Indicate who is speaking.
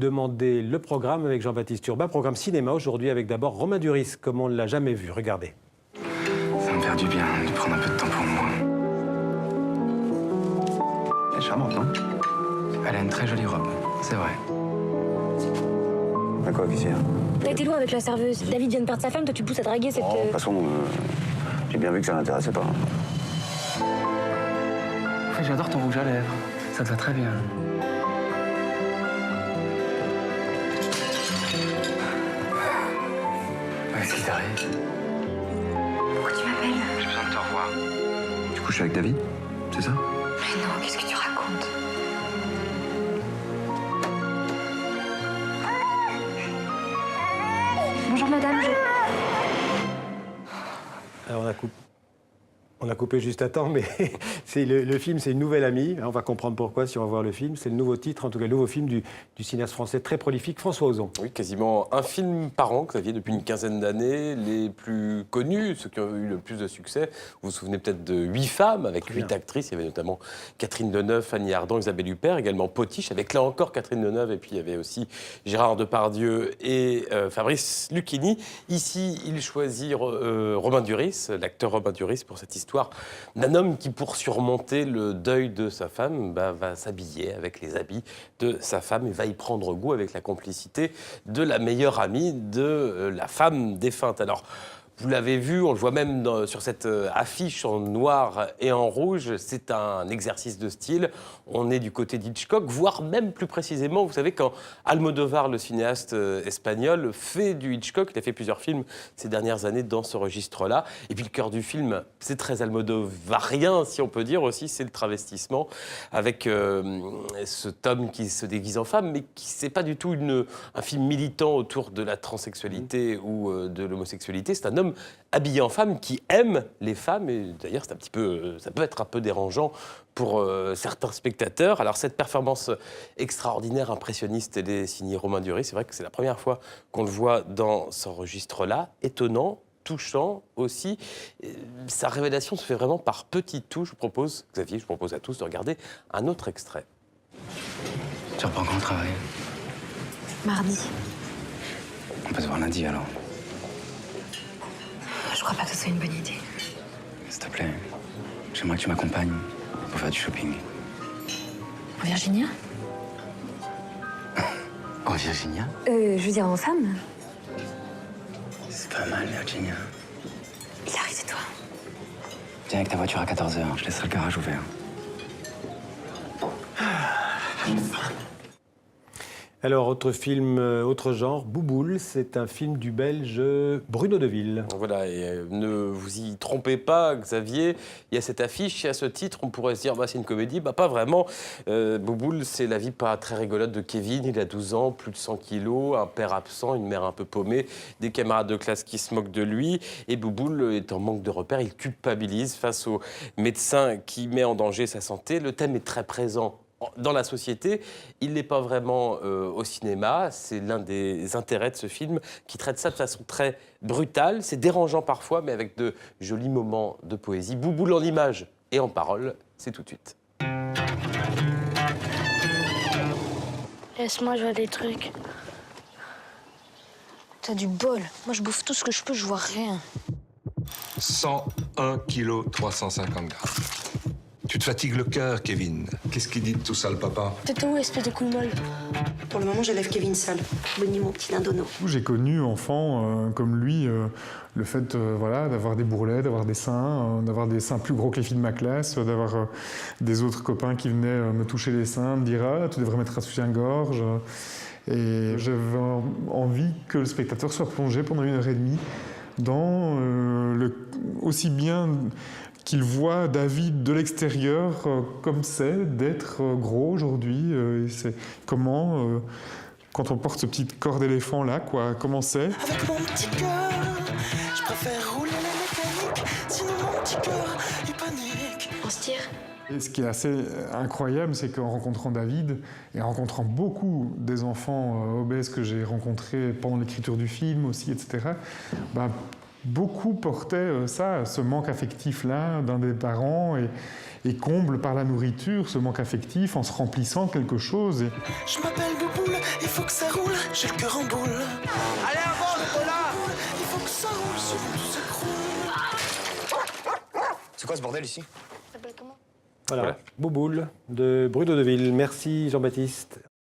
Speaker 1: demander le programme avec Jean-Baptiste Urbain. Programme cinéma aujourd'hui avec d'abord Romain Duris, comme on ne l'a jamais vu. Regardez.
Speaker 2: Ça me fait du bien de prendre un peu de temps pour moi. Elle est charmante, non? Elle a une très jolie robe, c'est vrai.
Speaker 3: À quoi, qu'est-ce qu'il y a?
Speaker 4: T'as été loin avec la serveuse. David vient de perdre sa femme, toi tu pousses à draguer cette...
Speaker 3: Oh, de toute façon, j'ai bien vu que ça l'intéressait pas.
Speaker 2: En fait, j'adore ton rouge à lèvres. Ça te va très bien. Qu'est-ce qui t'arrive?
Speaker 4: Pourquoi tu m'appelles?
Speaker 2: J'ai besoin de te revoir. Tu couches avec David, c'est ça?
Speaker 4: Mais non, qu'est-ce que tu racontes? Bonjour madame,
Speaker 1: Alors on a coupé juste à temps, mais c'est le film, c'est Une nouvelle amie. On va comprendre pourquoi si on va voir le film. C'est le nouveau titre, en tout cas le nouveau film du cinéaste français très prolifique, François Ozon.
Speaker 5: Oui, quasiment un film par an, Xavier, depuis une quinzaine d'années. Les plus connus, ceux qui ont eu le plus de succès, vous vous souvenez peut-être de 8 femmes, avec 8 actrices. Il y avait notamment Catherine Deneuve, Fanny Ardant, Isabelle Huppert, également Potiche, avec là encore Catherine Deneuve, et puis il y avait aussi Gérard Depardieu et Fabrice Lucchini. Ici, il choisit Romain Duris, l'acteur Romain Duris, pour cette histoire d'un homme qui, pour surmonter le deuil de sa femme, va s'habiller avec les habits de sa femme et va y prendre goût avec la complicité de la meilleure amie de la femme défunte. Alors, vous l'avez vu, on le voit même sur cette affiche en noir et en rouge, c'est un exercice de style. On est du côté d'Hitchcock, voire même plus précisément, vous savez, quand Almodovar, le cinéaste espagnol, fait du Hitchcock, il a fait plusieurs films ces dernières années dans ce registre-là. Et puis le cœur du film, c'est très almodovarien, si on peut dire aussi, c'est le travestissement, avec cet homme qui se déguise en femme, mais qui c'est pas du tout un film militant autour de la transsexualité ou de l'homosexualité. C'est un homme habillé en femme qui aime les femmes, et d'ailleurs c'est ça peut être un peu dérangeant pour certains spectateurs. Alors cette performance extraordinaire, impressionniste, elle est signée Romain Duris. C'est vrai que c'est la première fois qu'on le voit dans ce registre-là, étonnant, touchant aussi. Sa révélation se fait vraiment par petites touches. Je vous propose, Xavier, je propose à tous de regarder un autre extrait.
Speaker 2: Tu reprends quand le travail?
Speaker 4: mardi.
Speaker 2: On peut se voir lundi alors.
Speaker 4: Je crois pas que ce soit une bonne idée.
Speaker 2: S'il te plaît, j'aimerais que tu m'accompagnes pour faire du shopping.
Speaker 4: En Virginia?
Speaker 2: Oh, Virginia?
Speaker 4: Je veux dire en femme.
Speaker 2: C'est pas mal, Virginia.
Speaker 4: Il arrive de toi.
Speaker 2: Viens avec ta voiture à 14h, je laisserai le garage ouvert.
Speaker 1: Alors, autre film, autre genre, Bouboule, c'est un film du Belge Bruno Deville.
Speaker 5: Voilà, et ne vous y trompez pas, Xavier, il y a cette affiche, il y a ce titre, on pourrait se dire, c'est une comédie, pas vraiment. Bouboule, c'est la vie pas très rigolote de Kevin, il a 12 ans, plus de 100 kilos, un père absent, une mère un peu paumée, des camarades de classe qui se moquent de lui, et Bouboule est en manque de repères, il culpabilise face au médecin qui met en danger sa santé. Le thème est très présent dans la société, il n'est pas vraiment au cinéma, c'est l'un des intérêts de ce film qui traite ça de façon très brutale, c'est dérangeant parfois, mais avec de jolis moments de poésie. Bouboule en images et en paroles, c'est tout de suite.
Speaker 6: Laisse-moi, je vois des trucs. T'as du bol. Moi, je bouffe tout ce que je peux, je vois rien.
Speaker 7: 101 kg 350 grammes. Tu te fatigues le cœur, Kevin. Qu'est-ce qu'il dit de tout ça, le papa?
Speaker 6: T'es où, espèce de coup de molle?
Speaker 8: Pour le moment, j'élève Kevin seul. Bonne nuit, mon petit dindono.
Speaker 9: J'ai connu, enfant, comme lui, le fait d'avoir des bourrelets, d'avoir des seins plus gros que les filles de ma classe, d'avoir des autres copains qui venaient me toucher les seins, me dire « Ah, tu devrais mettre un soutien-gorge ». Et j'avais envie que le spectateur soit plongé pendant 1h30 dans aussi bien qu'il voit David de l'extérieur comme c'est d'être gros aujourd'hui. C'est comment, quand on porte ce petit corps d'éléphant là, comment c'est.
Speaker 10: Avec mon petit cœur, je préfère rouler la mécanique, sinon mon petit cœur, il panique.
Speaker 6: On se tire.
Speaker 9: Et ce qui est assez incroyable, c'est qu'en rencontrant David et en rencontrant beaucoup des enfants obèses que j'ai rencontrés pendant l'écriture du film aussi, etc., beaucoup portaient ça, ce manque affectif-là d'un des parents et comblent par la nourriture ce manque affectif en se remplissant de quelque chose.
Speaker 10: Je m'appelle Bouboule, il faut que ça roule, j'ai le cœur en boule. Allez, avant, Nicolas! Il faut que ça roule, sinon tout s'écroule.
Speaker 2: C'est quoi ce bordel ici?
Speaker 1: Voilà. Bouboule de Bruno Deville. Merci Jean-Baptiste.